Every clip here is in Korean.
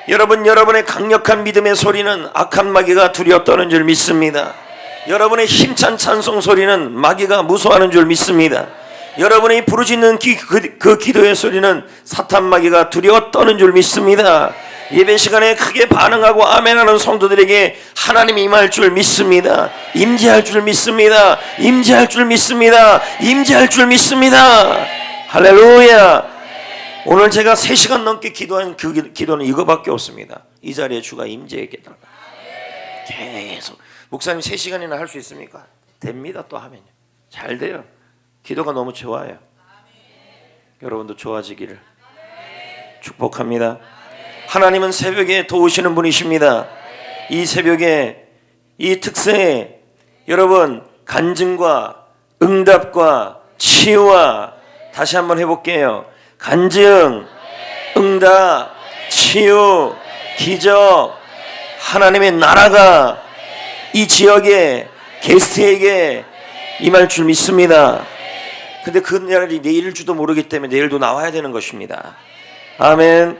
여러분의 강력한 믿음의 소리는 악한 마귀가 두려워 떠는 줄 믿습니다. 여러분의 힘찬 찬송 소리는 마귀가 무서워하는 줄 믿습니다. 여러분이 부르짖는 그 기도의 소리는 사탄 마귀가 두려워 떠는 줄 믿습니다. 예배 시간에 크게 반응하고 아멘하는 성도들에게 하나님이 임할 줄 믿습니다. 임재할 줄 믿습니다. 임재할 줄 믿습니다. 임재할 줄 믿습니다. 할렐루야. 오늘 제가 3시간 넘게 기도한 그 기도는 이거밖에 없습니다. 이 자리에 주가 임재했겠다. 계속. 목사님 3시간이나 할 수 있습니까? 됩니다. 또 하면요. 잘 돼요. 기도가 너무 좋아요. 여러분도 좋아지기를 축복합니다. 하나님은 새벽에 도우시는 분이십니다. 이 새벽에 이 특세에 여러분 간증과 응답과 치유와 다시 한번 해볼게요. 간증, 응답, 치유, 기적, 하나님의 나라가 이 지역에 게스트에게 임할 줄 믿습니다. 근데 그 날이 내일일지도 모르기 때문에 내일도 나와야 되는 것입니다. 아멘.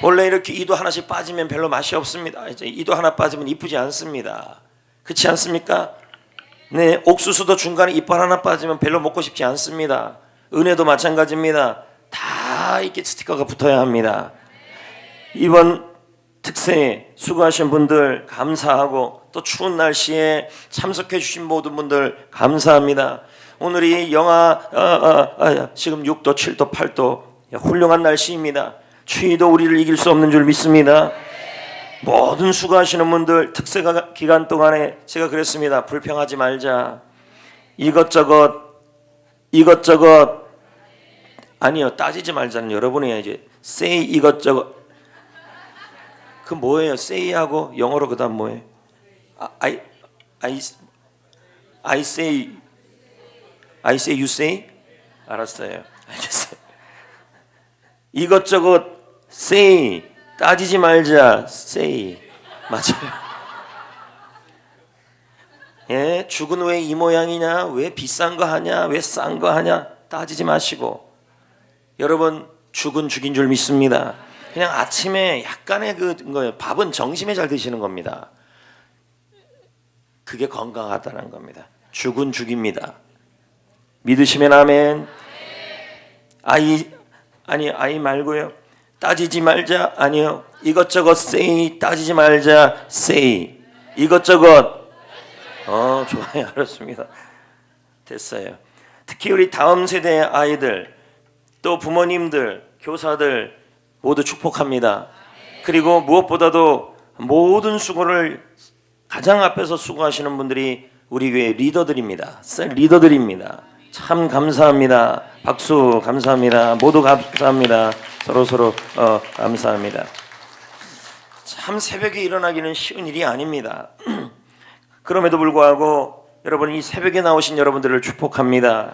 원래 이렇게 이도 하나씩 빠지면 별로 맛이 없습니다. 이제 이도 하나 빠지면 이쁘지 않습니다. 그렇지 않습니까? 네, 옥수수도 중간에 이빨 하나 빠지면 별로 먹고 싶지 않습니다. 은혜도 마찬가지입니다. 다 이렇게 스티커가 붙어야 합니다. 이번 특세에 수고하신 분들 감사하고 또 추운 날씨에 참석해 주신 모든 분들 감사합니다. 오늘이 영하 지금 6도, 7도, 8도 훌륭한 날씨입니다. 추위도 우리를 이길 수 없는 줄 믿습니다. 모든 수고하시는 분들 특세 기간 동안에 제가 그랬습니다. 불평하지 말자. 이것저것 아니요, 따지지 말자는 여러분이 해야지. say 이것저것. 그 뭐예요? say하고 영어로 그다음 뭐예요? I say you say. 알았어요. 알겠어요. 이것저것 say. 따지지 말자. say. 맞아요. 예, 죽은 왜 이 모양이냐? 왜 비싼 거 하냐? 왜 싼 거 하냐? 따지지 마시고. 여러분 죽은 죽인 줄 믿습니다. 그냥 아침에 약간의 거예요. 밥은 정심에 잘 드시는 겁니다. 그게 건강하다는 겁니다. 죽은 죽입니다. 믿으시면 아멘. 아이 말고요. 따지지 말자. 아니요. 이것저것 say. 따지지 말자. say. 이것저것. 좋아요. 알았습니다. 됐어요. 특히 우리 다음 세대의 아이들 또 부모님들, 교사들 모두 축복합니다. 그리고 무엇보다도 모든 수고를 가장 앞에서 수고하시는 분들이 우리 교회 리더들입니다. 리더들입니다. 참 감사합니다. 박수 감사합니다. 모두 감사합니다. 서로 감사합니다. 참 새벽에 일어나기는 쉬운 일이 아닙니다. 그럼에도 불구하고 여러분 이 새벽에 나오신 여러분들을 축복합니다.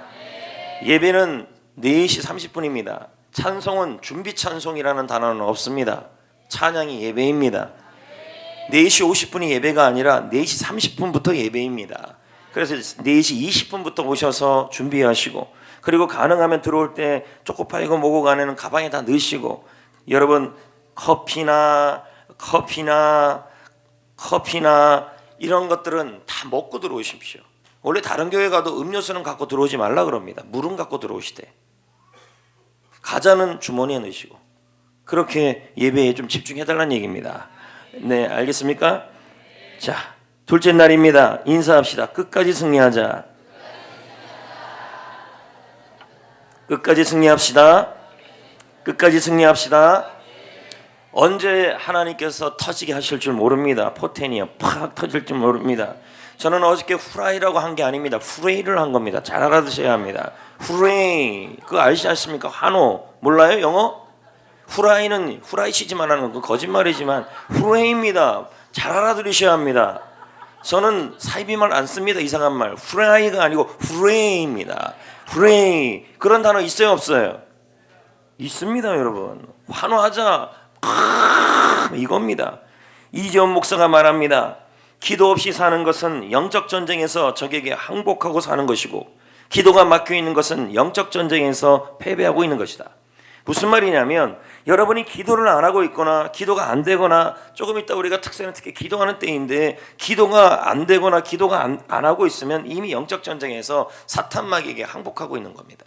예배는 4시 30분입니다. 찬송은 준비 찬송이라는 단어는 없습니다. 찬양이 예배입니다. 4시 50분이 예배가 아니라 4시 30분부터 예배입니다. 그래서 4시 20분부터 오셔서 준비하시고 그리고 가능하면 들어올 때 초코파이고 뭐고 간에는 가방에 다 넣으시고 여러분 커피나 이런 것들은 다 먹고 들어오십시오. 원래 다른 교회 가도 음료수는 갖고 들어오지 말라 그럽니다. 물은 갖고 들어오시대. 과자는 주머니에 넣으시고 그렇게 예배에 좀 집중해달라는 얘기입니다. 네, 알겠습니까? 자, 둘째 날입니다. 인사합시다. 끝까지 승리하자. 끝까지 승리합시다. 끝까지 승리합시다. 언제 하나님께서 터지게 하실 줄 모릅니다. 포텐이요 팍 터질 줄 모릅니다. 저는 어저께 후라이라고 한 게 아닙니다. 후레이를 한 겁니다. 잘 알아두셔야 합니다. 후레이 그거 아시지 않습니까? 한호 몰라요? 영어? 후라이는 후라이치지만 하는 건 거짓말이지만 후레이입니다. 잘 알아들으셔야 합니다. 저는 사이비 말 안 씁니다. 이상한 말. 후라이가 아니고 후레이입니다. 후레이 그런 단어 있어요? 없어요? 있습니다. 여러분 환호하자 이겁니다. 이재원 목사가 말합니다. 기도 없이 사는 것은 영적 전쟁에서 적에게 항복하고 사는 것이고 기도가 막혀 있는 것은 영적 전쟁에서 패배하고 있는 것이다. 무슨 말이냐면 여러분이 기도를 안 하고 있거나 기도가 안 되거나 조금 있다 우리가 특세는 특히 기도하는 때인데 기도가 안 되거나 기도가 안 하고 있으면 이미 영적 전쟁에서 사탄 마귀에게 항복하고 있는 겁니다.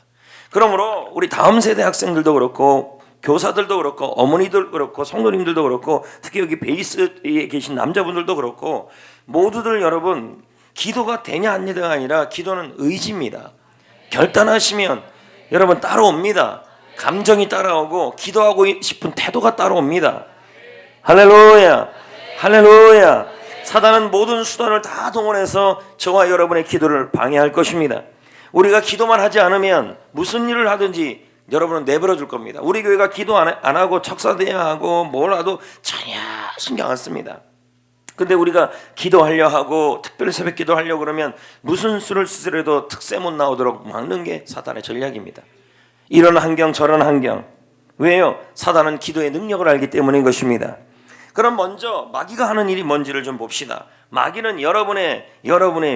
그러므로 우리 다음 세대 학생들도 그렇고 교사들도 그렇고 어머니들 그렇고 성도님들도 그렇고 특히 여기 베이스에 계신 남자분들도 그렇고 모두들 여러분 기도가 되냐 안 되냐가 아니라 기도는 의지입니다. 결단하시면 여러분 따라옵니다. 감정이 따라오고 기도하고 싶은 태도가 따라옵니다. 할렐루야, 할렐루야. 사단은 모든 수단을 다 동원해서 저와 여러분의 기도를 방해할 것입니다. 우리가 기도만 하지 않으면 무슨 일을 하든지 여러분은 내버려 줄 겁니다. 우리 교회가 기도 안 하고 척사대야 하고 뭘 하도 전혀 신경 안 씁니다. 근데 우리가 기도하려 하고 특별히 새벽 기도하려고 그러면 무슨 수를 쓰더라도 특세 못 나오도록 막는 게 사단의 전략입니다. 이런 환경 저런 환경. 왜요? 사단은 기도의 능력을 알기 때문인 것입니다. 그럼 먼저 마귀가 하는 일이 뭔지를 좀 봅시다. 마귀는 여러분의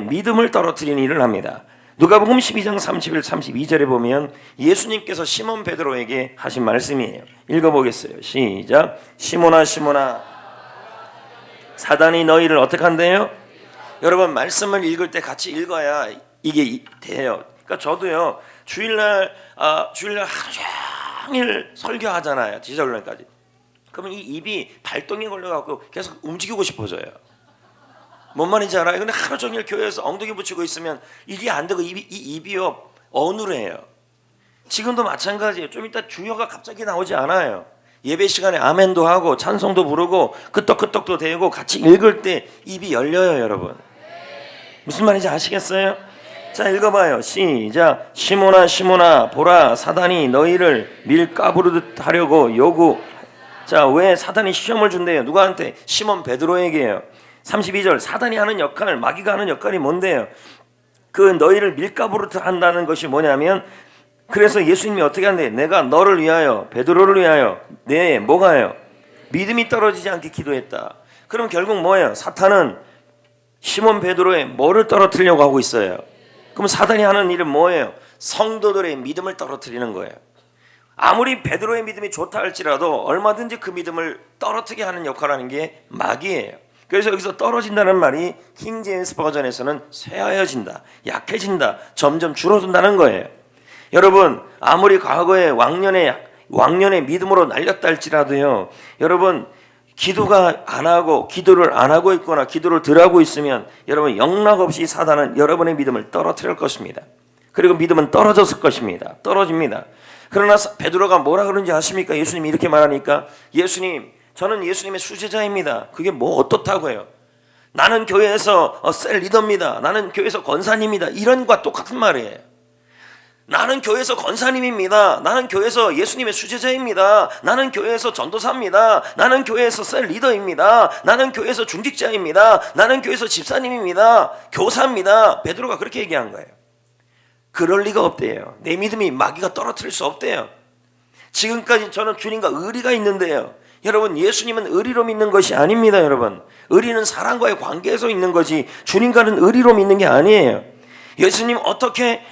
믿음을 떨어뜨리는 일을 합니다. 누가복음 12장 31, 32절에 보면 예수님께서 시몬 베드로에게 하신 말씀이에요. 읽어보겠어요. 시작. 시몬아 시몬아 사단이 너희를 어떻게 한대요? 여러분 말씀을 읽을 때 같이 읽어야 이게 돼요. 그러니까 저도요 주일날 하루 종일 설교하잖아요. 지저분까지. 그러면 이 입이 발동에 걸려갖고 계속 움직이고 싶어져요. 뭔 말인지 알아요? 근데 하루 종일 교회에서 엉덩이 붙이고 있으면 일이 안 되고 이 입이요 어눌해요. 지금도 마찬가지예요. 좀 이따 주여가 갑자기 나오지 않아요. 예배 시간에 아멘도 하고 찬송도 부르고 끄떡끄떡도 대고 같이 읽을 때 입이 열려요, 여러분. 무슨 말인지 아시겠어요? 자, 읽어봐요. 시작. 시몬아 시몬아 보라 사단이 너희를 밀가부르듯 하려고 요구. 자, 왜 사단이 시험을 준대요? 누구한테? 시몬 베드로에게요. 32절 사단이 하는 역할, 마귀가 하는 역할이 뭔데요? 그 너희를 밀가부르듯 한다는 것이 뭐냐면 그래서 예수님이 어떻게 한대? 내가 너를 위하여 베드로를 위하여 뭐가요? 믿음이 떨어지지 않게 기도했다. 그럼 결국 뭐예요? 사탄은 시몬 베드로의 뭐를 떨어뜨리려고 하고 있어요? 그럼 사단이 하는 일은 뭐예요? 성도들의 믿음을 떨어뜨리는 거예요. 아무리 베드로의 믿음이 좋다 할지라도 얼마든지 그 믿음을 떨어뜨리게 하는 역할을 하는 게 마귀예요. 그래서 여기서 떨어진다는 말이 킹 제임스 버전에서는 쇠하여진다, 약해진다, 점점 줄어든다는 거예요. 여러분 아무리 과거에 왕년의 믿음으로 날렸다 할지라도요, 여러분 기도가 안 하고 기도를 안 하고 있거나 기도를 덜 하고 있으면 여러분 영락없이 사단은 여러분의 믿음을 떨어뜨릴 것입니다. 그리고 믿음은 떨어졌을 것입니다. 떨어집니다. 그러나 베드로가 뭐라 그런지 아십니까? 예수님이 이렇게 말하니까 예수님 저는 예수님의 수제자입니다. 그게 뭐 어떻다고 해요? 나는 교회에서 셀 리더입니다. 나는 교회에서 권사님입니다. 이런 것과 똑같은 말이에요. 나는 교회에서 권사님입니다. 나는 교회에서 예수님의 수제자입니다. 나는 교회에서 전도사입니다. 나는 교회에서 셀 리더입니다. 나는 교회에서 중직자입니다. 나는 교회에서 집사님입니다. 교사입니다. 베드로가 그렇게 얘기한 거예요. 그럴 리가 없대요. 내 믿음이 마귀가 떨어뜨릴 수 없대요. 지금까지 저는 주님과 의리가 있는데요. 여러분 예수님은 의리로 믿는 것이 아닙니다. 여러분 의리는 사랑과의 관계에서 있는 거지 주님과는 의리로 믿는 게 아니에요. 예수님 어떻게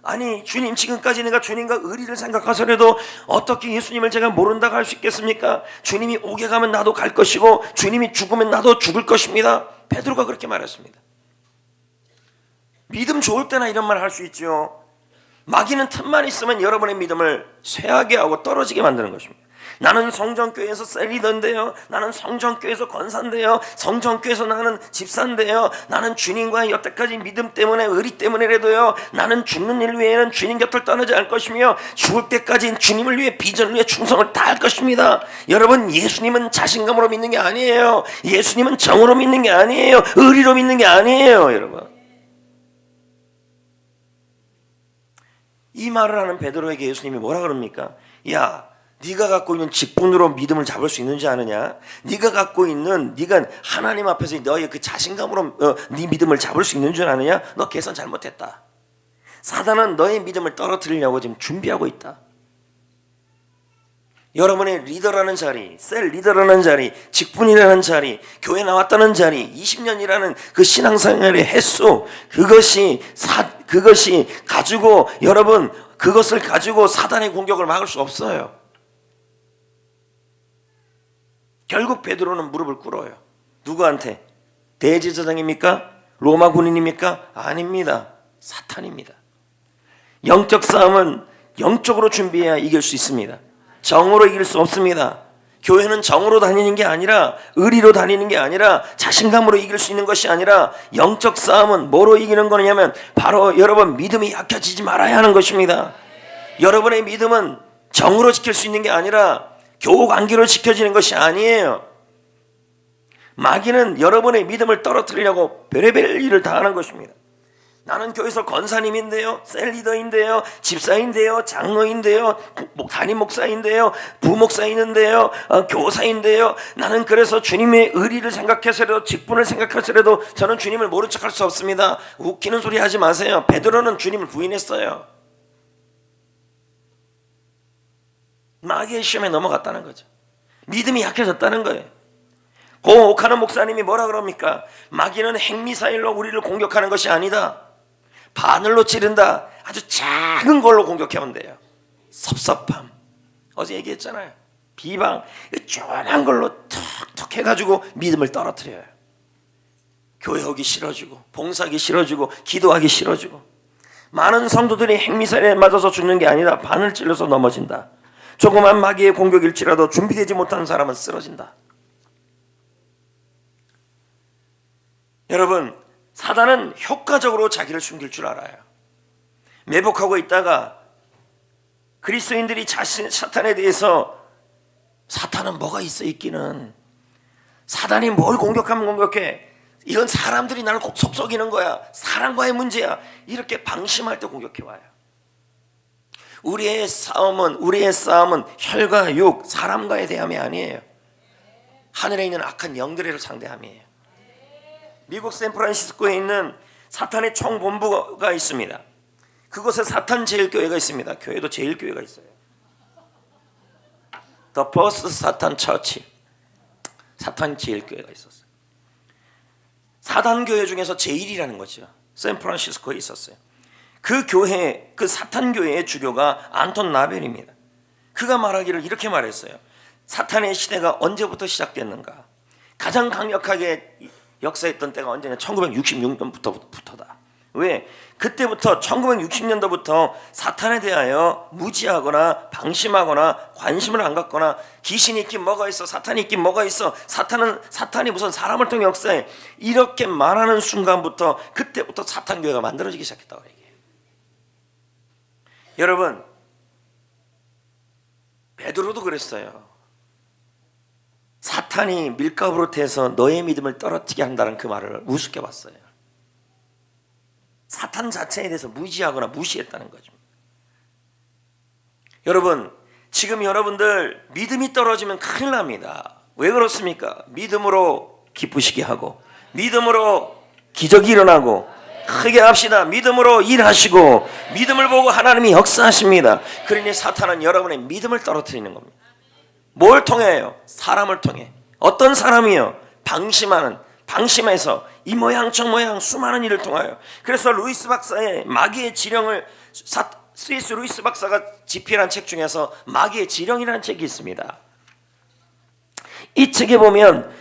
아니 주님 지금까지 내가 주님과 의리를 생각하서라도 어떻게 예수님을 제가 모른다고 할 수 있겠습니까? 주님이 오게 가면 나도 갈 것이고 주님이 죽으면 나도 죽을 것입니다. 베드로가 그렇게 말했습니다. 믿음 좋을 때나 이런 말 할 수 있죠. 마귀는 틈만 있으면 여러분의 믿음을 쇠하게 하고 떨어지게 만드는 것입니다. 나는 성전교회에서 셀리더인데요. 나는 성전교회에서 권사인데요. 성전교회에서 나는 집사인데요. 나는 주님과의 여태까지 믿음 때문에 의리 때문에라도요. 나는 죽는 일 위에는 주님 곁을 떠나지 않을 것이며 죽을 때까지 주님을 위해 비전을 위해 충성을 다할 것입니다. 여러분 예수님은 자신감으로 믿는 게 아니에요. 예수님은 정으로 믿는 게 아니에요. 의리로 믿는 게 아니에요. 여러분 이 말을 하는 베드로에게 예수님이 뭐라 그럽니까? 야 네가 갖고 있는 직분으로 믿음을 잡을 수 있는지 아느냐? 네가 갖고 있는 네가 하나님 앞에서 너의 그 자신감으로 네 믿음을 잡을 수 있는 줄 아느냐? 너 계산 잘못했다. 사단은 너의 믿음을 떨어뜨리려고 지금 준비하고 있다. 여러분의 리더라는 자리, 셀 리더라는 자리, 직분이라는 자리, 교회 나왔다는 자리, 20년이라는 그 신앙생활의 횟수, 그것이 가지고 여러분 그것을 가지고 사단의 공격을 막을 수 없어요. 결국 베드로는 무릎을 꿇어요. 누구한테? 대제사장입니까? 로마 군인입니까? 아닙니다. 사탄입니다. 영적 싸움은 영적으로 준비해야 이길 수 있습니다. 정으로 이길 수 없습니다. 교회는 정으로 다니는 게 아니라, 의리로 다니는 게 아니라, 자신감으로 이길 수 있는 것이 아니라, 영적 싸움은 뭐로 이기는 거냐면 바로 여러분 믿음이 약해지지 말아야 하는 것입니다. 여러분의 믿음은 정으로 지킬 수 있는 게 아니라 교관계로 지켜지는 것이 아니에요. 마귀는 여러분의 믿음을 떨어뜨리려고 별의별 일을 다 하는 것입니다. 나는 교회에서 권사님인데요, 셀리더인데요, 집사인데요, 장로인데요, 담임 목사인데요, 부목사인데요, 교사인데요. 나는 그래서 주님의 의리를 생각해서라도, 직분을 생각해서라도 저는 주님을 모른 척할 수 없습니다. 웃기는 소리 하지 마세요. 베드로는 주님을 부인했어요. 마귀의 시험에 넘어갔다는 거죠. 믿음이 약해졌다는 거예요. 고 오카노 목사님이 뭐라 그럽니까? 마귀는 핵미사일로 우리를 공격하는 것이 아니다. 바늘로 찌른다. 아주 작은 걸로 공격해온대요. 섭섭함. 어제 얘기했잖아요. 비방. 조그만 걸로 툭툭 해가지고 믿음을 떨어뜨려요. 교회 오기 싫어지고, 봉사하기 싫어지고, 기도하기 싫어지고. 많은 성도들이 핵미사일에 맞아서 죽는 게 아니라 바늘 찔러서 넘어진다. 조그만 마귀의 공격일지라도 준비되지 못한 사람은 쓰러진다. 여러분, 사단은 효과적으로 자기를 숨길 줄 알아요. 매복하고 있다가 그리스도인들이 사탄에 대해서, 사탄은 뭐가 있어 있기는, 사단이 뭘 공격하면 공격해, 이건 사람들이 나를 속썩이는 거야, 사람과의 문제야, 이렇게 방심할 때 공격해와요. 우리의 싸움은 혈과 육, 사람과의 대함이 아니에요. 하늘에 있는 악한 영들을 상대함이에요. 미국 샌프란시스코에 있는 사탄의 총본부가 있습니다. 그곳에 사탄 제일교회가 있습니다. 교회도 제일교회가 있어요. The First Satan Church, 사탄 제일교회가 있었어요. 사단교회 중에서 제일이라는 거죠. 샌프란시스코에 있었어요. 그 교회, 그 사탄교회의 주교가 안톤 나벨입니다. 그가 말하기를 이렇게 말했어요. 사탄의 시대가 언제부터 시작됐는가? 가장 강력하게 역사했던 때가 언제냐? 1966년부터다. 왜? 그때부터 1960년도부터 사탄에 대하여 무지하거나 방심하거나 관심을 안 갖거나, 귀신이 있긴 뭐가 있어, 사탄이 있긴 뭐가 있어, 사탄이 무슨 사람을 통해 역사해, 이렇게 말하는 순간부터, 그때부터 사탄교회가 만들어지기 시작했다고 얘기해요. 여러분, 베드로도 그랬어요. 사탄이 밀가부로 태서 너의 믿음을 떨어지게 한다는 그 말을 우습게 봤어요. 사탄 자체에 대해서 무지하거나 무시했다는 거죠. 여러분, 지금 여러분들 믿음이 떨어지면 큰일 납니다. 왜 그렇습니까? 믿음으로 기쁘시게 하고, 믿음으로 기적이 일어나고, 크게 합시다. 믿음으로 일하시고, 믿음을 보고 하나님이 역사하십니다. 그러니 사탄은 여러분의 믿음을 떨어뜨리는 겁니다. 뭘 통해요? 사람을 통해. 어떤 사람이요? 방심해서 이 모양 저 모양 수많은 일을 통하여. 그래서 루이스 박사의 마귀의 지령을, 스위스 루이스 박사가 집필한 책 중에서 마귀의 지령이라는 책이 있습니다. 이 책에 보면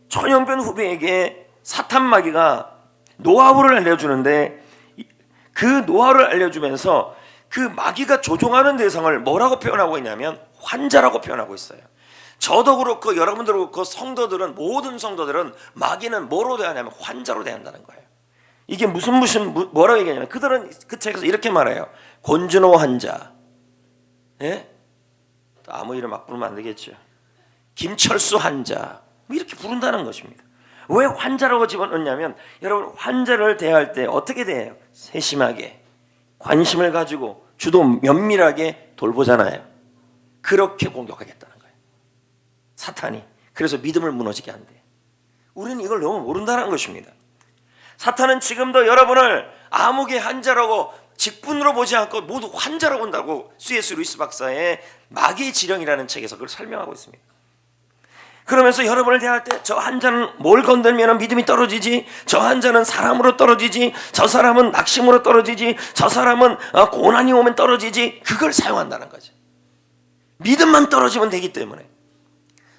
천영변 후배에게 사탄 마귀가 노하우를 알려주는데, 그 노하우를 알려주면서 그 마귀가 조종하는 대상을 뭐라고 표현하고 있냐면 환자라고 표현하고 있어요. 저도 그렇고 여러분들 그렇고 성도들은, 모든 성도들은 마귀는 뭐로 대하냐면 환자로 대한다는 거예요. 이게 뭐라고 얘기하냐면, 그들은 그 책에서 이렇게 말해요. 권준호 환자, 예? 아무 이름 막 부르면 안 되겠죠. 김철수 환자, 뭐 이렇게 부른다는 것입니다. 왜 환자라고 집어넣냐면, 여러분, 환자를 대할 때 어떻게 대해요? 세심하게, 관심을 가지고, 주도 면밀하게 돌보잖아요. 그렇게 공격하겠다는 거예요, 사탄이. 그래서 믿음을 무너지게 한대. 우리는 이걸 너무 모른다는 것입니다. 사탄은 지금도 여러분을 암흑의 환자라고 직분으로 보지 않고 모두 환자라고 본다고 C.S. 루이스 박사의 마귀의 지령이라는 책에서 그걸 설명하고 있습니다. 그러면서 여러분을 대할 때 저 한 자는 뭘 건들면 믿음이 떨어지지, 저 한 자는 사람으로 떨어지지, 저 사람은 낙심으로 떨어지지, 저 사람은 고난이 오면 떨어지지, 그걸 사용한다는 거죠. 믿음만 떨어지면 되기 때문에.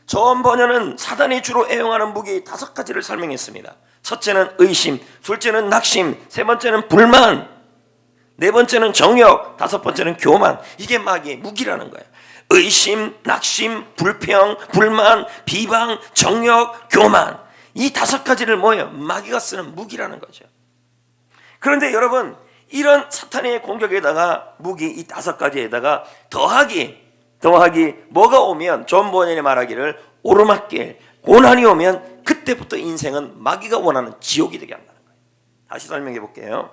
저언 번연은 사단이 주로 애용하는 무기 5가지를 설명했습니다. 첫째는 의심, 둘째는 낙심, 세 번째는 불만, 네 번째는 정욕, 다섯 번째는 교만. 이게 마귀의 무기라는 거예요. 의심, 낙심, 불평, 불만, 비방, 정욕, 교만. 이 5가지를 뭐예요? 마귀가 쓰는 무기라는 거죠. 그런데 여러분, 이런 사탄의 공격에다가 무기 이 5가지에다가 더하기 뭐가 오면 존 번연이 말하기를 오르막길, 고난이 오면 그때부터 인생은 마귀가 원하는 지옥이 되게 한다는 거예요. 다시 설명해 볼게요.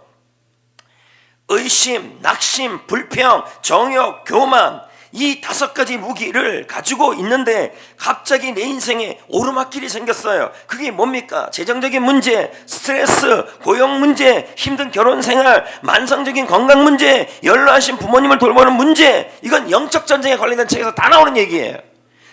의심, 낙심, 불평, 정욕, 교만, 이 5가지 무기를 가지고 있는데 갑자기 내 인생에 오르막길이 생겼어요. 그게 뭡니까? 재정적인 문제, 스트레스, 고용 문제, 힘든 결혼 생활, 만성적인 건강 문제, 연로하신 부모님을 돌보는 문제. 이건 영적 전쟁에 관련된 책에서 다 나오는 얘기예요.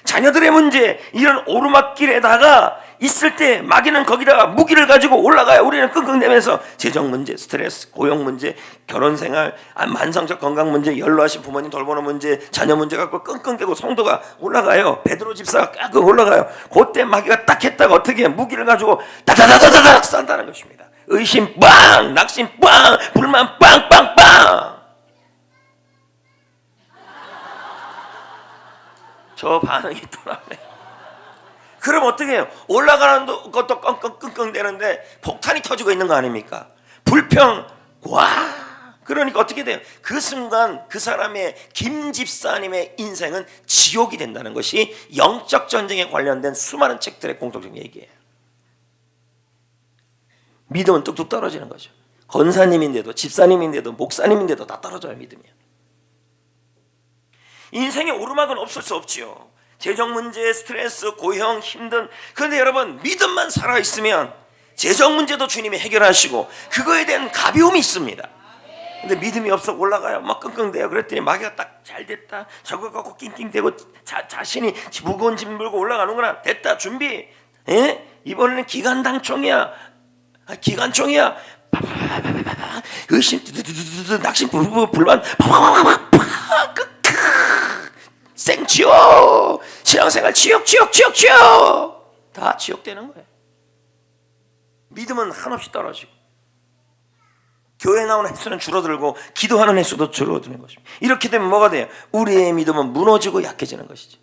자녀들의 문제, 이런 오르막길에다가 있을 때 마귀는 거기다가 무기를 가지고 올라가요. 우리는 끙끙대면서 재정 문제, 스트레스, 고용 문제, 결혼 생활, 만성적 건강 문제, 연로하신 부모님 돌보는 문제, 자녀 문제 갖고 끙끙대고 성도가 올라가요. 베드로 집사가 깍깍 올라가요. 그때 마귀가 딱 했다가 어떻게 무기를 가지고 다다다다다닥 싼다는 것입니다. 의심 빵, 낙심 빵, 불만 빵빵빵. 저 반응이 또 나네. 그럼 어떻게 해요? 올라가는 것도 끙끙대는데 폭탄이 터지고 있는 거 아닙니까? 불평, 와! 그러니까 어떻게 돼요? 그 순간 그 사람의 김 집사님의 인생은 지옥이 된다는 것이 영적 전쟁에 관련된 수많은 책들의 공통적 얘기예요. 믿음은 뚝뚝 떨어지는 거죠. 권사님인데도, 집사님인데도, 목사님인데도 다 떨어져요, 믿음이. 인생의 오르막은 없을 수 없지요. 재정 문제, 스트레스, 고형, 힘든. 그런데 여러분, 믿음만 살아있으면 재정 문제도 주님이 해결하시고 그거에 대한 가벼움이 있습니다. 근데 믿음이 없어 올라가요. 막 끙끙대요. 그랬더니 마귀가 딱 잘 됐다, 저거 갖고 낑낑대고 자신이 무거운 짐 물고 올라가는구나. 됐다, 준비. 이번에는 기관당총이야. 기관총이야. 의심, 낙심, 불만, 생지옥, 신앙생활 지옥 다 지옥되는 거예요. 믿음은 한없이 떨어지고 교회 나오는 횟수는 줄어들고 기도하는 횟수도 줄어드는 것입니다. 이렇게 되면 뭐가 돼요? 우리의 믿음은 무너지고 약해지는 것이죠.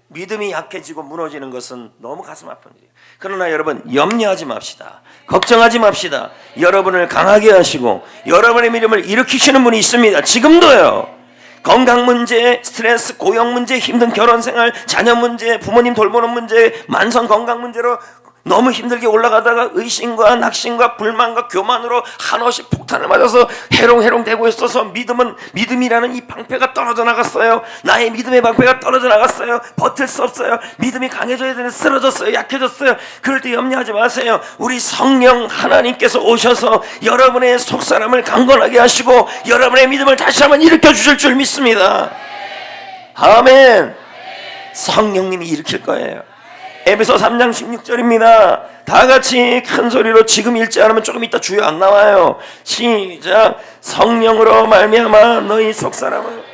믿음이 약해지고 무너지는 것은 너무 가슴 아픈 일이에요. 그러나 여러분, 염려하지 맙시다. 걱정하지 맙시다. 여러분을 강하게 하시고 여러분의 믿음을 일으키시는 분이 있습니다. 지금도요. 건강 문제, 스트레스, 고용 문제, 힘든 결혼 생활, 자녀 문제, 부모님 돌보는 문제, 만성 건강 문제로 너무 힘들게 올라가다가 의심과 낙심과 불만과 교만으로 한없이 폭탄을 맞아서 해롱해롱 되고 있어서 믿음이라는 이 방패가 떨어져 나갔어요. 나의 믿음의 방패가 떨어져 나갔어요. 버틸 수 없어요. 믿음이 강해져야 되는데 쓰러졌어요. 약해졌어요. 그럴 때 염려하지 마세요. 우리 성령 하나님께서 오셔서 여러분의 속사람을 강건하게 하시고 여러분의 믿음을 다시 한번 일으켜 주실 줄 믿습니다. 아멘. 성령님이 일으킬 거예요. 에베소 3장 16절입니다. 다 같이 큰 소리로, 지금 읽지 않으면 조금 이따 주요 안 나와요. 시작. 성령으로 말미암아 너희 속사람을,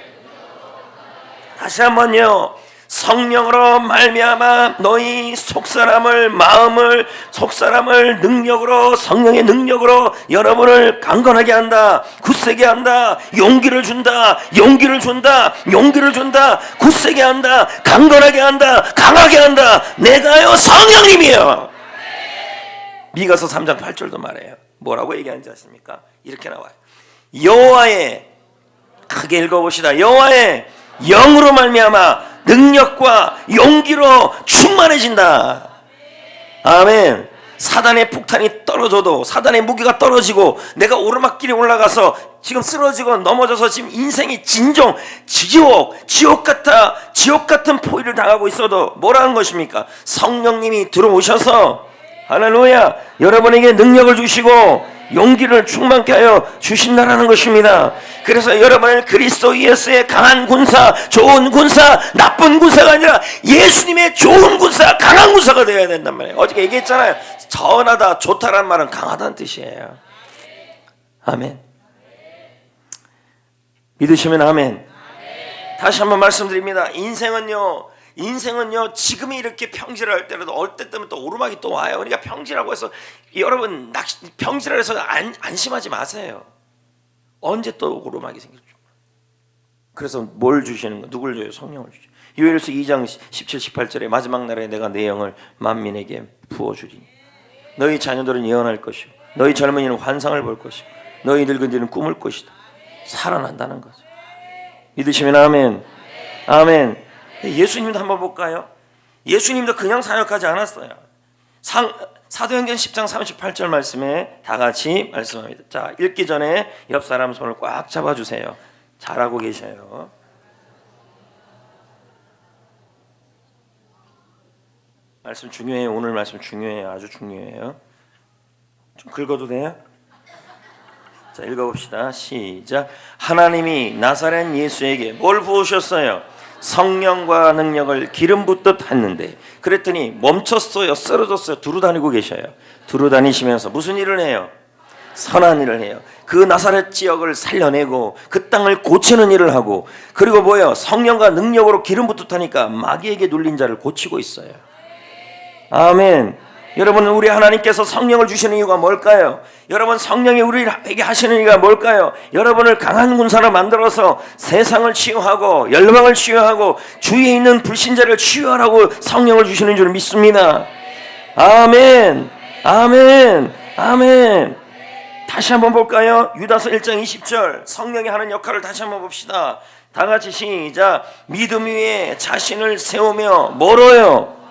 다시 한번요. 성령으로 말미암아 너희 속사람을, 마음을, 속사람을 능력으로, 성령의 능력으로 여러분을 강건하게 한다, 굳세게 한다, 용기를 준다, 굳세게 한다, 강건하게 한다, 강하게 한다. 내가요 성령님이요. 미가서 3장 8절도 말해요. 뭐라고 얘기하는지 아십니까? 이렇게 나와요. 여호와의, 크게 읽어봅시다. 여호와의 영으로 말미암아 능력과 용기로 충만해진다. 아멘. 사단의 폭탄이 떨어져도, 사단의 무기가 떨어지고 내가 오르막길에 올라가서 지금 쓰러지고 넘어져서 지금 인생이 진정 지옥 같은 포위를 당하고 있어도 뭐라는 것입니까? 성령님이 들어오셔서 할렐루야, 여러분에게 능력을 주시고 용기를 충만케 하여 주신다라는 것입니다. 그래서 여러분을 그리스도 예수의 강한 군사, 좋은 군사, 나쁜 군사가 아니라 예수님의 좋은 군사, 강한 군사가 되어야 된단 말이에요. 어저께 얘기했잖아요. 전하다, 좋다란 말은 강하다는 뜻이에요. 아멘. 믿으시면 아멘. 다시 한번 말씀드립니다. 인생은요 지금이 이렇게 평지할 때라도 어떨 때 때면 또 오르막이 또 와요. 그러니까 평지라고 해서 여러분 평지라 해서 안심하지 마세요. 언제 또 오르막이 생길지. 그래서 뭘 주시는 거? 누굴 줘요? 성령을 주죠. 요엘서 2장 17, 18절에 마지막 날에 내가 내 영을 만민에게 부어주리니 너희 자녀들은 예언할 것이고 너희 젊은이는 환상을 볼 것이고 너희 늙은이는 꿈을 것이다. 살아난다는 거죠. 믿으시면 아멘. 아멘. 예수님도 한번 볼까요? 예수님도 그냥 사역하지 않았어요. 사도행전 10장 38절 말씀에 다 같이 말씀합니다. 자, 읽기 전에 옆 사람 손을 꽉 잡아주세요. 잘하고 계셔요. 말씀 중요해요. 오늘 말씀 중요해요. 아주 중요해요. 좀 긁어도 돼요? 자, 읽어봅시다. 시작. 하나님이 나사렛 예수에게 뭘 부으셨어요? 성령과 능력을 기름 붓듯 했는데 그랬더니 멈췄어요? 쓰러졌어요? 두루 다니고 계셔요. 두루 다니시면서 무슨 일을 해요? 선한 일을 해요. 그 나사렛 지역을 살려내고 그 땅을 고치는 일을 하고 그리고 뭐예요? 성령과 능력으로 기름 붓듯 하니까 마귀에게 눌린 자를 고치고 있어요. 아멘. 여러분, 우리 하나님께서 성령을 주시는 이유가 뭘까요? 여러분, 성령이 우리에게 하시는 이유가 뭘까요? 여러분을 강한 군사로 만들어서 세상을 치유하고 열방을 치유하고 주위에 있는 불신자를 치유하라고 성령을 주시는 줄 믿습니다. 아멘. 아멘. 아멘. 다시 한번 볼까요? 유다서 1장 20절 성령이 하는 역할을 다시 한번 봅시다. 다 같이 시작. 믿음 위에 자신을 세우며 멀어요.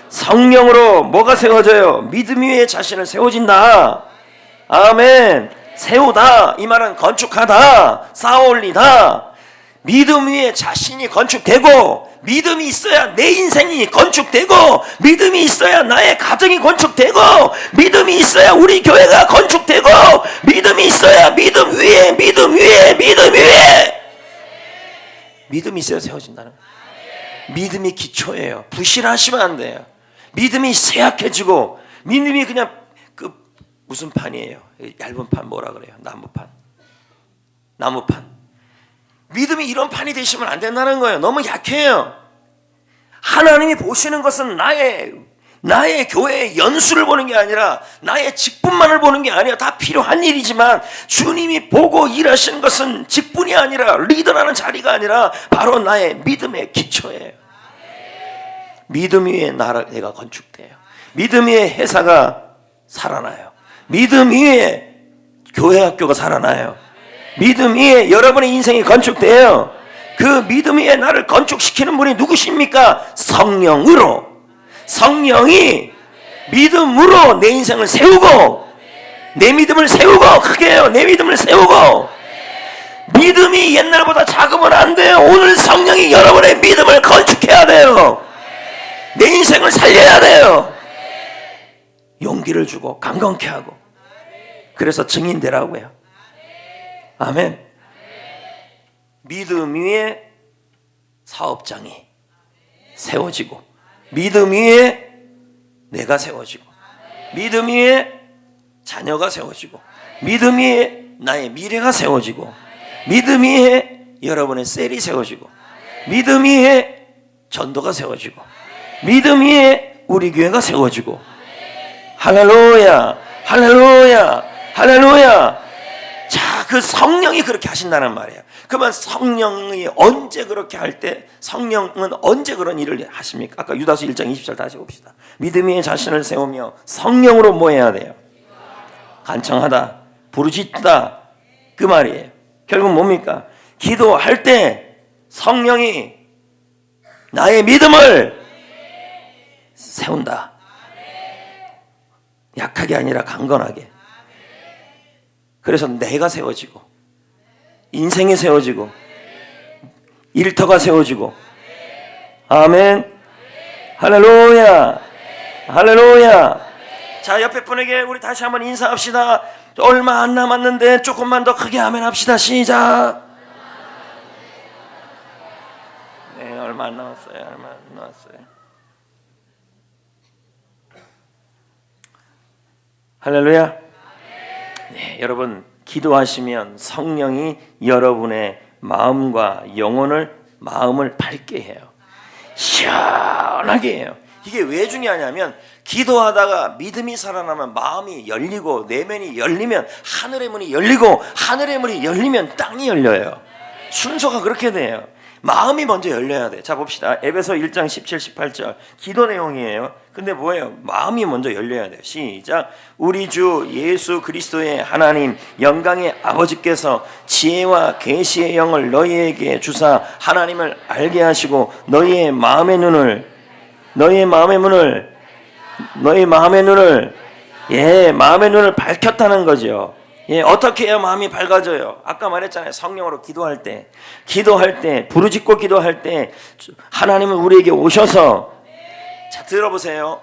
성령으로 뭐가 세워져요? 믿음 위에 자신을 세워진다. 아멘. 세우다 이 말은 건축하다, 쌓아올리다. 믿음 위에 자신이 건축되고 믿음이 있어야 내 인생이 건축되고 믿음이 있어야 나의 가정이 건축되고 믿음이 있어야 우리 교회가 건축되고 믿음이 있어야 믿음 위에 믿음이 있어야 세워진다는 거예요. 믿음이 기초예요. 부실하시면 안 돼요. 믿음이 쇠약해지고 믿음이 그냥 그 무슨 판이에요? 얇은 판 뭐라 그래요? 나무판. 믿음이 이런 판이 되시면 안 된다는 거예요. 너무 약해요. 하나님이 보시는 것은 나의 교회의 연수를 보는 게 아니라 나의 직분만을 보는 게 아니라 다 필요한 일이지만 주님이 보고 일하시는 것은 직분이 아니라 리더라는 자리가 아니라 바로 나의 믿음의 기초예요. 믿음 위에 내가 건축돼요. 믿음 위에 회사가 살아나요. 믿음 위에 교회 학교가 살아나요. 믿음 위에 여러분의 인생이 건축돼요. 그 믿음 위에 나를 건축시키는 분이 누구십니까? 성령으로. 성령이 믿음으로 내 인생을 세우고 내 믿음을 세우고 크게 해요. 내 믿음을 세우고 믿음이 옛날보다 작으면 안 돼요. 오늘 성령이 여러분의 믿음을 건축해야 돼요. 내 인생을 살려야 돼요. 용기를 주고 강건케 하고 그래서 증인되라고요. 아멘. 믿음 위에 사업장이 세워지고 믿음 위에 내가 세워지고 믿음 위에 자녀가 세워지고 믿음 위에 나의 미래가 세워지고 믿음 위에 여러분의 셀이 세워지고 믿음 위에 전도가 세워지고 믿음 위에 우리 교회가 세워지고 할렐루야 할렐루야 할렐루야. 자, 그 성령이 그렇게 하신다는 말이에요. 그러면 성령이 언제 그렇게 할 때 성령은 언제 그런 일을 하십니까? 아까 유다서 1장 20절 다시 봅시다. 믿음 위에 자신을 세우며 성령으로 뭐 해야 돼요? 간청하다, 부르짖다 그 말이에요. 결국 뭡니까? 기도할 때 성령이 나의 믿음을 세운다. 약하게 아니라 강건하게. 그래서 내가 세워지고 인생이 세워지고 일터가 세워지고 아멘 할렐루야 할렐루야. 자, 옆에 분에게 우리 다시 한번 인사합시다. 얼마 안 남았는데 조금만 더 크게 아멘 합시다. 시작. 네, 얼마 안 남았어요. 얼마 안 남았어요. 할렐루야. 네, 여러분 기도하시면 성령이 여러분의 마음과 마음을 밝게 해요. 시원하게 해요. 이게 왜 중요하냐면 기도하다가 믿음이 살아나면 마음이 열리고 내면이 열리면 하늘의 문이 열리고 하늘의 문이 열리면 땅이 열려요. 순서가 그렇게 돼요. 마음이 먼저 열려야 돼. 자 봅시다. 에베소 1장 17, 18절 기도 내용이에요. 근데 뭐예요? 마음이 먼저 열려야 돼요. 시작. 우리 주 예수 그리스도의 하나님 영광의 아버지께서 지혜와 계시의 영을 너희에게 주사 하나님을 알게 하시고 너희의 마음의 문을 마음의 눈을 밝혔다는 거죠. 예, 어떻게 해야 마음이 밝아져요? 아까 말했잖아요. 성령으로 기도할 때 부르짖고 기도할 때 하나님은 우리에게 오셔서 자 들어보세요.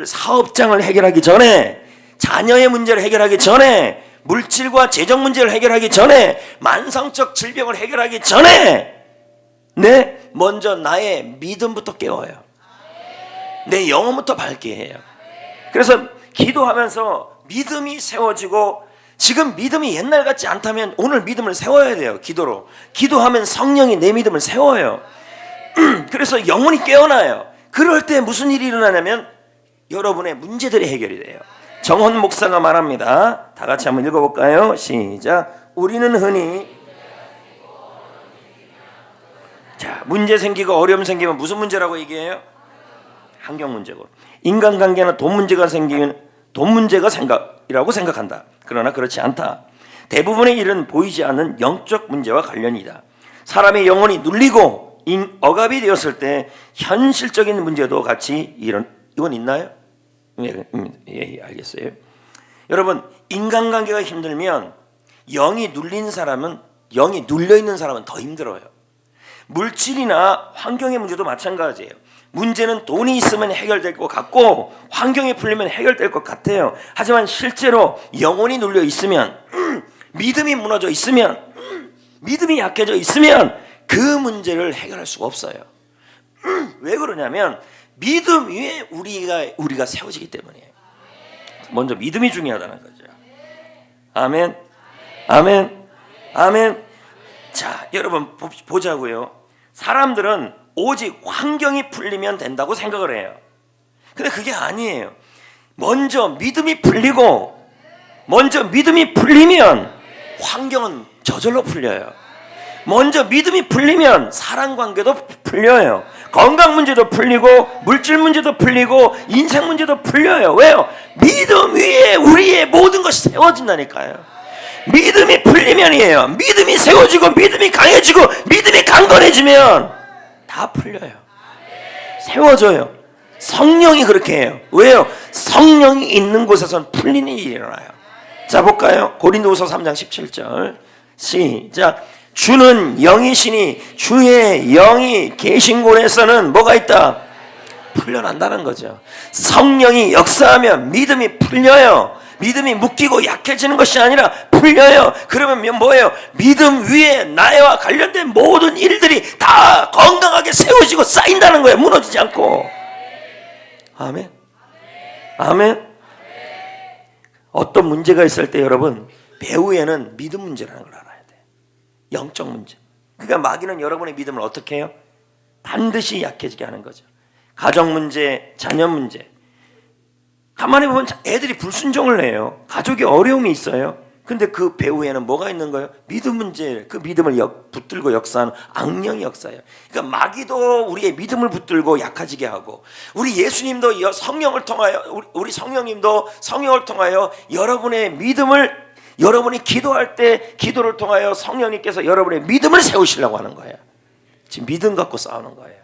사업장을 해결하기 전에 자녀의 문제를 해결하기 전에 물질과 재정 문제를 해결하기 전에 만성적 질병을 해결하기 전에 먼저 나의 믿음부터 깨워요. 내 영혼부터 밝게 해요. 그래서 기도하면서 믿음이 세워지고 지금 믿음이 옛날 같지 않다면 오늘 믿음을 세워야 돼요. 기도로. 기도하면 성령이 내 믿음을 세워요. 그래서 영혼이 깨어나요. 그럴 때 무슨 일이 일어나냐면 여러분의 문제들이 해결이 돼요. 정헌 목사가 말합니다. 다 같이 한번 읽어볼까요? 시작. 우리는 흔히 문제 생기고 어려움 생기면 무슨 문제라고 얘기해요? 환경 문제고 인간관계나 돈 문제가 생기면 돈 문제가 생각이라고 생각한다. 그러나 그렇지 않다. 대부분의 일은 보이지 않는 영적 문제와 관련이다. 사람의 영혼이 눌리고 억압이 되었을 때 현실적인 문제도 같이 이건 있나요? 예, 알겠어요. 여러분 인간관계가 힘들면 영이 눌린 사람은 영이 눌려있는 사람은 더 힘들어요. 물질이나 환경의 문제도 마찬가지예요. 문제는 돈이 있으면 해결될 것 같고 환경이 풀리면 해결될 것 같아요. 하지만 실제로 영혼이 눌려 있으면 믿음이 무너져 있으면 믿음이 약해져 있으면 그 문제를 해결할 수가 없어요. 왜 그러냐면 믿음 위에 우리가 세워지기 때문이에요. 먼저 믿음이 중요하다는 거죠. 아멘, 아멘, 아멘. 자, 여러분 보자고요. 사람들은 오직 환경이 풀리면 된다고 생각을 해요. 근데 그게 아니에요. 먼저 믿음이 풀리면 환경은 저절로 풀려요. 먼저 믿음이 풀리면 사랑관계도 풀려요. 건강 문제도 풀리고 물질 문제도 풀리고 인생 문제도 풀려요. 왜요? 믿음 위에 우리의 모든 것이 세워진다니까요. 믿음이 풀리면이에요. 믿음이 세워지고 믿음이 강해지고 믿음이 강건해지면 다 풀려요. 세워져요. 성령이 그렇게 해요. 왜요? 성령이 있는 곳에서는 풀리는 일이 일어나요. 자 볼까요? 고린도후서 3장 17절 시작. 주는 영이시니 주의 영이 계신 곳에서는 뭐가 있다? 풀려난다는 거죠. 성령이 역사하면 믿음이 풀려요. 믿음이 묶이고 약해지는 것이 아니라 풀려요. 그러면 뭐예요? 믿음 위에 나와 관련된 모든 일들이 다 건강하게 세워지고 쌓인다는 거예요. 무너지지 않고. 아멘. 아멘. 어떤 문제가 있을 때 여러분 배후에는 믿음 문제라는 걸 알아야 돼. 영적 문제. 그러니까 마귀는 여러분의 믿음을 어떻게 해요? 반드시 약해지게 하는 거죠. 가정 문제, 자녀 문제. 가만히 보면 애들이 불순종을 해요. 가족이 어려움이 있어요. 근데 그 배후에는 뭐가 있는 거예요? 믿음 문제. 그 믿음을 붙들고 역사하는 악령이 역사해요. 그러니까 마귀도 우리의 믿음을 붙들고 약해지게 하고 우리 예수님도 성령을 통하여 우리 성령님도 성령을 통하여 여러분의 믿음을 여러분이 기도할 때 기도를 통하여 성령님께서 여러분의 믿음을 세우시려고 하는 거예요. 지금 믿음 갖고 싸우는 거예요.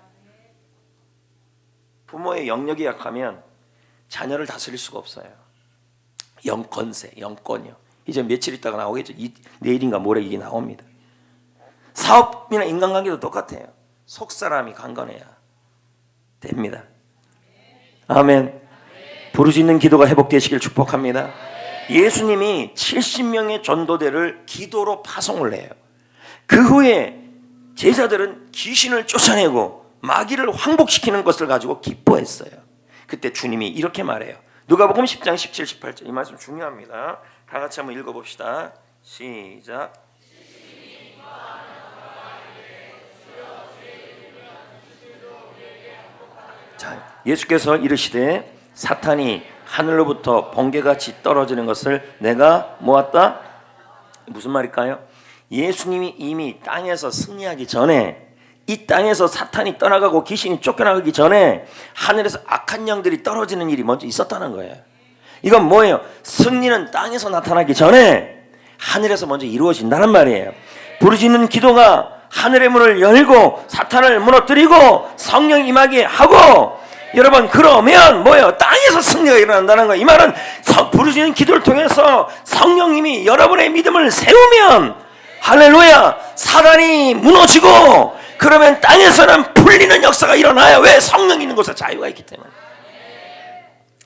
부모의 영역이 약하면 자녀를 다스릴 수가 없어요. 영권세, 영권이요. 이제 며칠 있다가 나오겠죠. 내일인가 모레 이게 나옵니다. 사업이나 인간관계도 똑같아요. 속사람이 강건해야 됩니다. 아멘. 부르짖는 기도가 회복되시길 축복합니다. 예수님이 70명의 전도대를 기도로 파송을 해요. 그 후에 제자들은 귀신을 쫓아내고 마귀를 항복시키는 것을 가지고 기뻐했어요. 그때 주님이 이렇게 말해요. 누가복음 10장 17, 18절. 이 말씀 중요합니다. 다 같이 한번 읽어봅시다. 시작. 자, 예수께서 이르시되 사탄이 하늘로부터 번개같이 떨어지는 것을 내가 모았다. 무슨 말일까요? 예수님이 이미 땅에서 승리하기 전에, 이 땅에서 사탄이 떠나가고 귀신이 쫓겨나가기 전에 하늘에서 악한 영들이 떨어지는 일이 먼저 있었다는 거예요. 이건 뭐예요? 승리는 땅에서 나타나기 전에 하늘에서 먼저 이루어진다는 말이에요. 부르짖는 기도가 하늘의 문을 열고 사탄을 무너뜨리고 성령 임하게 하고, 여러분 그러면 뭐예요? 땅에서 승리가 일어난다는 거예요. 이 말은 부르짖는 기도를 통해서 성령님이 여러분의 믿음을 세우면, 할렐루야, 사단이 무너지고, 그러면 땅에서는 풀리는 역사가 일어나요. 왜? 성령 있는 곳에 자유가 있기 때문에.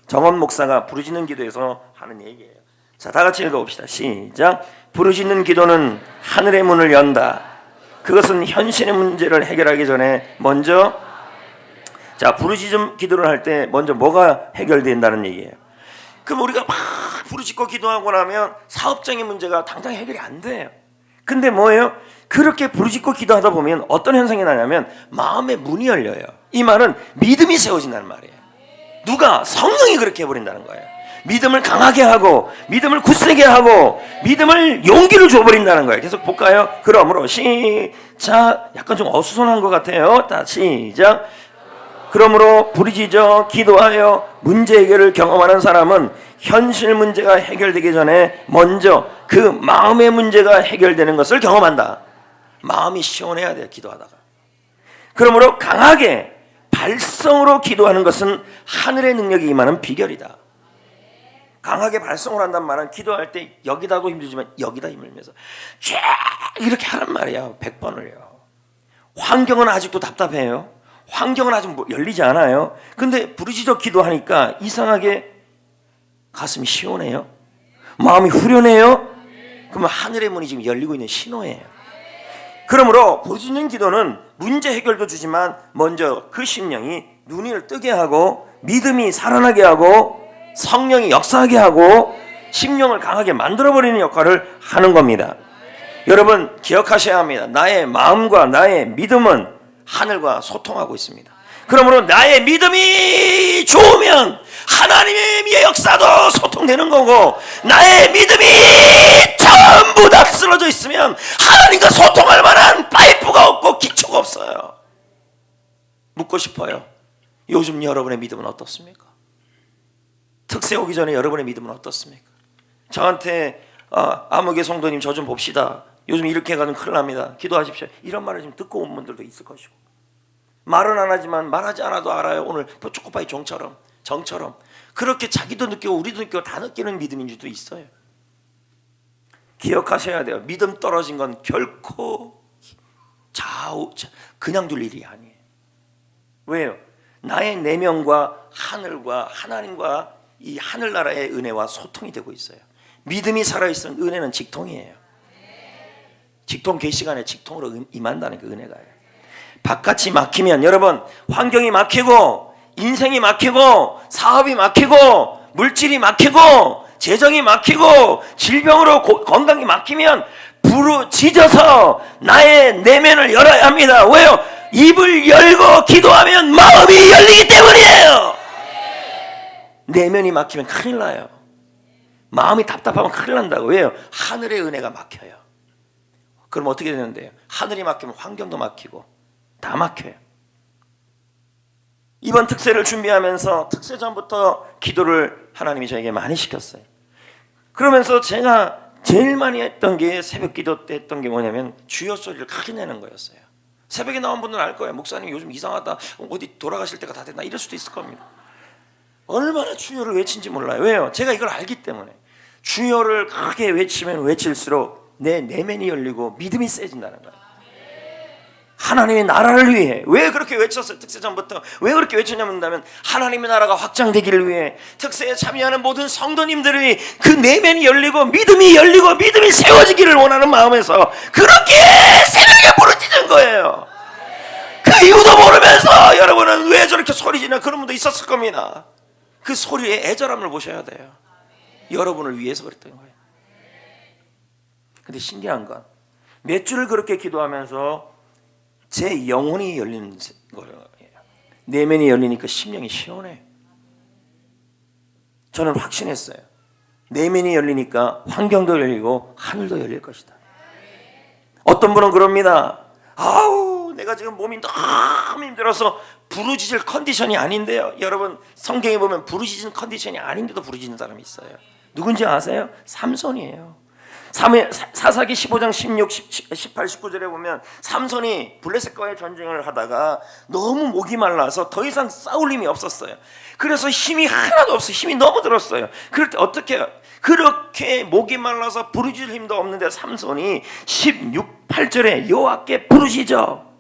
정원 목사가 부르짖는 기도에서 하는 얘기예요. 자, 다 같이 읽어봅시다. 시작. 부르짖는 기도는 하늘의 문을 연다. 그것은 현실의 문제를 해결하기 전에 먼저, 자, 부르짖음 기도를 할 때 먼저 뭐가 해결된다는 얘기예요. 그럼 우리가 막 부르짖고 기도하고 나면 사업적인 문제가 당장 해결이 안 돼요. 근데 뭐예요? 그렇게 부르짖고 기도하다 보면 어떤 현상이 나냐면 마음의 문이 열려요. 이 말은 믿음이 세워진다는 말이에요. 누가? 성령이 그렇게 해버린다는 거예요. 믿음을 강하게 하고, 믿음을 굳세게 하고, 믿음을 용기를 줘버린다는 거예요. 계속 볼까요? 그러므로 시작. 약간 좀 어수선한 것 같아요. 다 시작. 그러므로 부르짖어 기도하여 문제 해결을 경험하는 사람은 현실 문제가 해결되기 전에 먼저 그 마음의 문제가 해결되는 것을 경험한다. 마음이 시원해야 돼요, 기도하다가. 그러므로 강하게 발성으로 기도하는 것은 하늘의 능력이 임하는 비결이다. 강하게 발성을 한단 말은 기도할 때 여기다도 힘들지만 여기다 힘을 내면서 쫙 이렇게 하란 말이야. 100번을요. 환경은 아직도 답답해요. 환경은 아직 열리지 않아요. 근데 부르짖어 기도하니까 이상하게 가슴이 시원해요. 마음이 후련해요. 그러면 하늘의 문이 지금 열리고 있는 신호예요. 그러므로 부르짖는 기도는 문제 해결도 주지만 먼저 그 심령이 눈을 뜨게 하고 믿음이 살아나게 하고 성령이 역사하게 하고 심령을 강하게 만들어버리는 역할을 하는 겁니다. 여러분 기억하셔야 합니다. 나의 마음과 나의 믿음은 하늘과 소통하고 있습니다. 그러므로 나의 믿음이 좋으면 하나님의 역사도 소통되는 거고, 나의 믿음이 전부 다 쓰러져 있으면 하나님과 소통할 만한 파이프가 없고 기초가 없어요. 묻고 싶어요. 요즘 여러분의 믿음은 어떻습니까? 특세 오기 전에 여러분의 믿음은 어떻습니까? 저한테 아무개 성도님 저 좀 봅시다. 요즘 이렇게 가면 큰일 납니다. 기도하십시오. 이런 말을 지금 듣고 온 분들도 있을 것이고, 말은 안 하지만 말하지 않아도 알아요. 오늘 초코파이 정처럼 그렇게 자기도 느끼고 우리도 느끼고 다 느끼는 믿음인 줄도 있어요. 기억하셔야 돼요. 믿음 떨어진 건 결코 그냥 둘 일이 아니에요. 왜요? 나의 내면과 하늘과 하나님과 이 하늘나라의 은혜와 소통이 되고 있어요. 믿음이 살아있으면 은혜는 직통이에요. 직통 계시간에 직통으로 임한다는 그 은혜가요. 바깥이 막히면, 여러분 환경이 막히고 인생이 막히고 사업이 막히고 물질이 막히고 재정이 막히고 질병으로 건강이 막히면 부르짖어서 나의 내면을 열어야 합니다. 왜요? 입을 열고 기도하면 마음이 열리기 때문이에요. 내면이 막히면 큰일 나요. 마음이 답답하면 큰일 난다고. 왜요? 하늘의 은혜가 막혀요. 그럼 어떻게 되는데요? 하늘이 막히면 환경도 막히고 다 막혀요. 이번 특세를 준비하면서 특세 전부터 기도를 하나님이 저에게 많이 시켰어요. 그러면서 제가 제일 많이 했던 게 새벽 기도 때 했던 게 뭐냐면 주여 소리를 크게 내는 거였어요. 새벽에 나온 분들은 알 거예요. 목사님 요즘 이상하다, 어디 돌아가실 때가 다 됐나, 이럴 수도 있을 겁니다. 얼마나 주여를 외친지 몰라요. 왜요? 제가 이걸 알기 때문에. 주여를 크게 외치면 외칠수록 내 내면이 열리고 믿음이 세진다는 거예요. 하나님의 나라를 위해. 왜 그렇게 외쳤어요? 특세 전부터 왜 그렇게 외쳤냐면 하나님의 나라가 확장되기를 위해 특세에 참여하는 모든 성도님들이 그 내면이 열리고 믿음이 열리고 믿음이 세워지기를 원하는 마음에서 그렇게 새벽에 부르짖은 거예요. 그 이유도 모르면서 여러분은 왜 저렇게 소리지나 그런 분도 있었을 겁니다. 그 소리의 애절함을 보셔야 돼요. 여러분을 위해서 그랬던 거예요. 근데 신기한 건 몇 주를 그렇게 기도하면서 제 영혼이 열리는 거예요. 내면이 열리니까 심령이 시원해요. 저는 확신했어요. 내면이 열리니까 환경도 열리고 하늘도 열릴 것이다. 어떤 분은 그럽니다. 아우 내가 지금 몸이 너무 힘들어서 부르짖을 컨디션이 아닌데요. 여러분 성경에 보면 부르짖은 컨디션이 아닌데도 부르짖는 사람이 있어요. 누군지 아세요? 삼손이에요. 사사기 15장 16, 18, 19절에 보면 삼손이 블레셋과의 전쟁을 하다가 너무 목이 말라서 더 이상 싸울 힘이 없었어요. 그래서 힘이 하나도 없어요. 힘이 너무 들었어요. 그럴 때 어떻게 해요? 그렇게 목이 말라서 부르짖을 힘도 없는데 삼손이 16, 8절에 여호와께 부르짖어.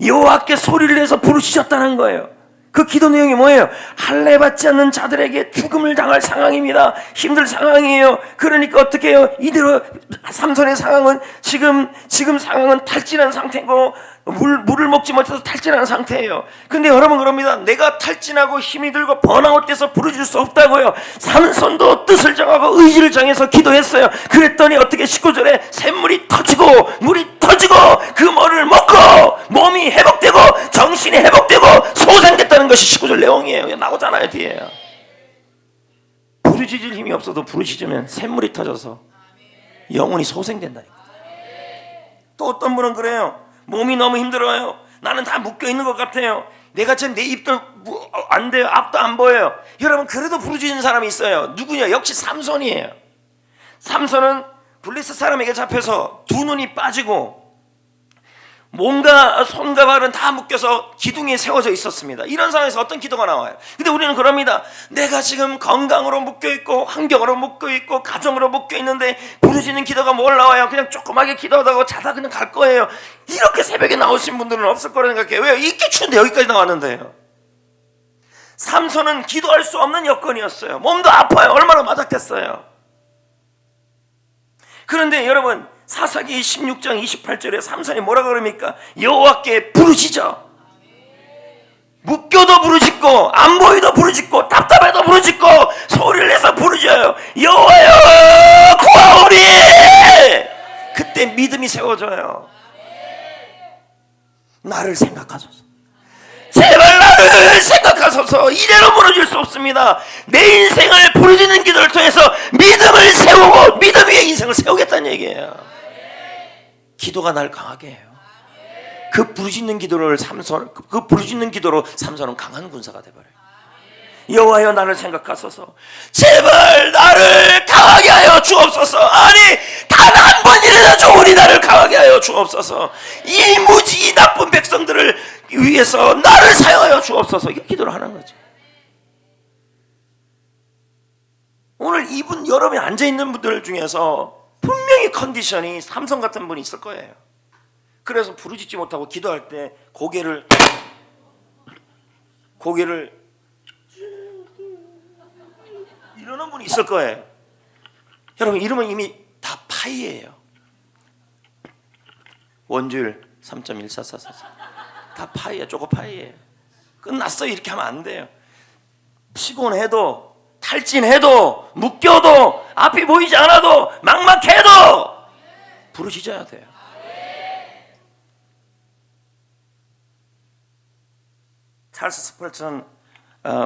여호와께 소리를 내서 부르짖었다는 거예요. 그 기도 내용이 뭐예요? 할례 받지 않는 자들에게 죽음을 당할 상황입니다. 힘들 상황이에요. 그러니까 어떻게 해요? 이대로 삼손의 상황은 지금 상황은 탈진한 상태고 물을 먹지 못해서 탈진한 상태예요. 근데 여러분 그럽니다. 내가 탈진하고 힘이 들고 번아웃돼서 부르짖을 수 없다고요. 삼손도 뜻을 정하고 의지를 정해서 기도했어요. 그랬더니 어떻게 19절에 샘물이 터지고 물이 터지고 그 물을 먹고 몸이 회복되고 정신이 회복되고 소생됐다는 것이 19절 내용이에요. 나오잖아요 뒤에. 부르짖을 힘이 없어도 부르짖으면 샘물이 터져서 영혼이 소생된다니까. 또 어떤 분은 그래요. 몸이 너무 힘들어요. 나는 다 묶여있는 것 같아요. 내가 지금 내 입도 안 돼요. 앞도 안 보여요. 여러분 그래도 부르짖는 사람이 있어요. 누구냐? 역시 삼손이에요. 삼손은 블레셋 사람에게 잡혀서 두 눈이 빠지고 몸과 손과 발은 다 묶여서 기둥에 세워져 있었습니다. 이런 상황에서 어떤 기도가 나와요? 근데 우리는 그럽니다. 내가 지금 건강으로 묶여있고 환경으로 묶여있고 가정으로 묶여있는데 부르짖는 기도가 뭘 나와요? 그냥 조그맣게 기도하다가 자다 그냥 갈 거예요. 이렇게 새벽에 나오신 분들은 없을 거라 생각해요. 왜요? 이렇게 추운데 여기까지 나왔는데요. 삼손은 기도할 수 없는 여건이었어요. 몸도 아파요. 얼마나 맞았겠어요. 그런데 여러분 사사기 16장 28절에 삼손이 뭐라 그럽니까? 여호와께 부르짖어. 묶여도 부르짖고 안 보이도 부르짖고 답답해도 부르짖고 소리를 내서 부르짖어요. 여호와여 구하오리. 그때 믿음이 세워져요. 나를 생각하소서. 제발 나를 생각하소서. 이대로 무너질 수 없습니다. 내 인생을 부르짖는 기도를 통해서 믿음을 세우고 믿음 위에 인생을 세우겠다는 얘기예요. 기도가 날 강하게 해요. 그 부르짖는 기도로 삼손은 강한 군사가 되버려요. 여호와여 나를 생각하소서. 제발 나를 강하게 하여 주옵소서. 아니 단 한 번이라도 좋으니 나를 강하게 하여 주옵소서. 이 무지 이 나쁜 백성들을 위해서 나를 사용하여 주옵소서. 이게 기도를 하는 거죠. 오늘 이분 여러분이 앉아있는 분들 중에서 분명히 컨디션이 삼손 같은 분이 있을 거예요. 그래서 부르짖지 못하고 기도할 때 고개를 이러는 분이 있을 거예요. 여러분 이러면 이미 다 파이예요. 원주율 3.1444 다 파이야. 쪼고 파이예요. 끝났어요. 이렇게 하면 안 돼요. 피곤해도 탈진해도 묶여도 앞이 보이지 않아도 막막해도 부르짖어야 돼요. 찰스 스펄전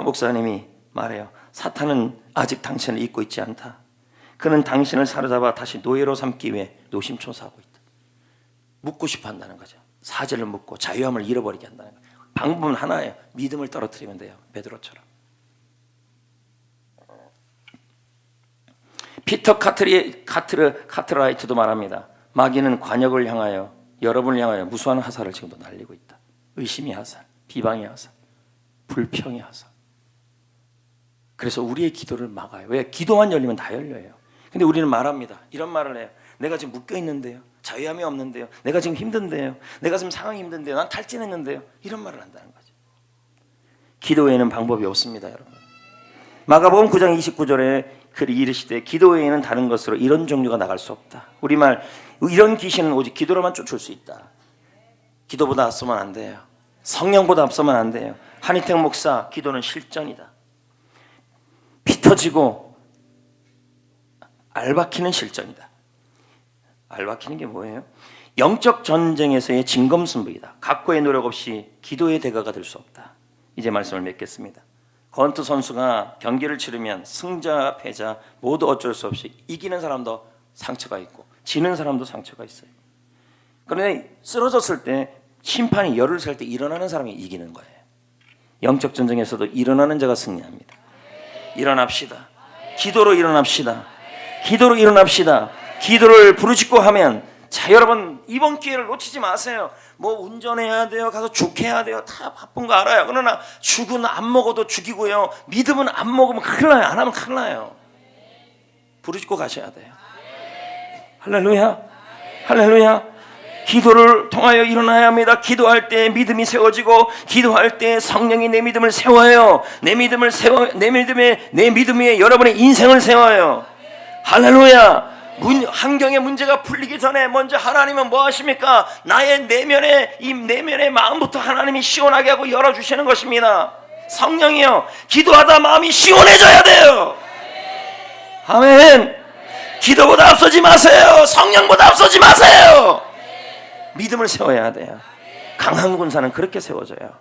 목사님이 말해요. 사탄은 아직 당신을 잊고 있지 않다. 그는 당신을 사로잡아 다시 노예로 삼기 위해 노심초사하고 있다. 묻고 싶어 한다는 거죠. 사제를 묻고 자유함을 잃어버리게 한다는 거예요. 방법은 하나예요. 믿음을 떨어뜨리면 돼요. 베드로처럼. 피터 카트라이트도 말합니다. 마귀는 관역을 향하여 여러분을 향하여 무수한 화살을 지금도 날리고 있다. 의심의 화살, 비방의 화살, 불평의 화살. 그래서 우리의 기도를 막아요. 왜? 기도만 열리면 다 열려요. 근데 우리는 말합니다. 이런 말을 해요. 내가 지금 묶여 있는데요. 자유함이 없는데요. 내가 지금 힘든데요. 내가 지금 상황이 힘든데요. 난 탈진했는데요. 이런 말을 한다는 거죠. 기도 외에는 방법이 없습니다, 여러분. 마가복음 9장 29절에 그리 이르시되 기도 외에는 다른 것으로 이런 종류가 나갈 수 없다. 우리말 이런 귀신은 오직 기도로만 쫓을 수 있다. 기도보다 앞서면 안 돼요. 성령보다 앞서면 안 돼요. 한희택 목사, 기도는 실전이다. 피 터지고 알박히는 실전이다. 알박히는 게 뭐예요? 영적 전쟁에서의 진검승부이다. 각고의 노력 없이 기도의 대가가 될 수 없다. 이제 말씀을 맺겠습니다. 권투 선수가 경기를 치르면 승자 패자 모두 어쩔 수 없이 이기는 사람도 상처가 있고 지는 사람도 상처가 있어요. 그런데 쓰러졌을 때 심판이 열을 셀 때 일어나는 사람이 이기는 거예요. 영적 전쟁에서도 일어나는 자가 승리합니다. 일어납시다. 기도로 일어납시다. 기도로 일어납시다. 기도를 부르짖고 하면, 자, 여러분 이번 기회를 놓치지 마세요. 뭐 운전해야 돼요, 가서 죽해야 돼요, 다 바쁜 거 알아요. 그러나 죽은 안 먹어도 죽이고요, 믿음은 안 먹으면 큰일 나요. 안 하면 큰일 나요. 부르짖고 가셔야 돼요. 할렐루야, 할렐루야. 기도를 통하여 일어나야 합니다. 기도할 때 믿음이 세워지고, 기도할 때 성령이 내 믿음을 세워요. 내 믿음 위에 여러분의 인생을 세워요. 할렐루야. 환경의 문제가 풀리기 전에 먼저 하나님은 뭐 하십니까? 나의 내면의 마음부터 하나님이 시원하게 하고 열어주시는 것입니다. 성령이요, 기도하다 마음이 시원해져야 돼요. 아멘. 기도보다 앞서지 마세요. 성령보다 앞서지 마세요. 믿음을 세워야 돼요. 강한 군사는 그렇게 세워져요.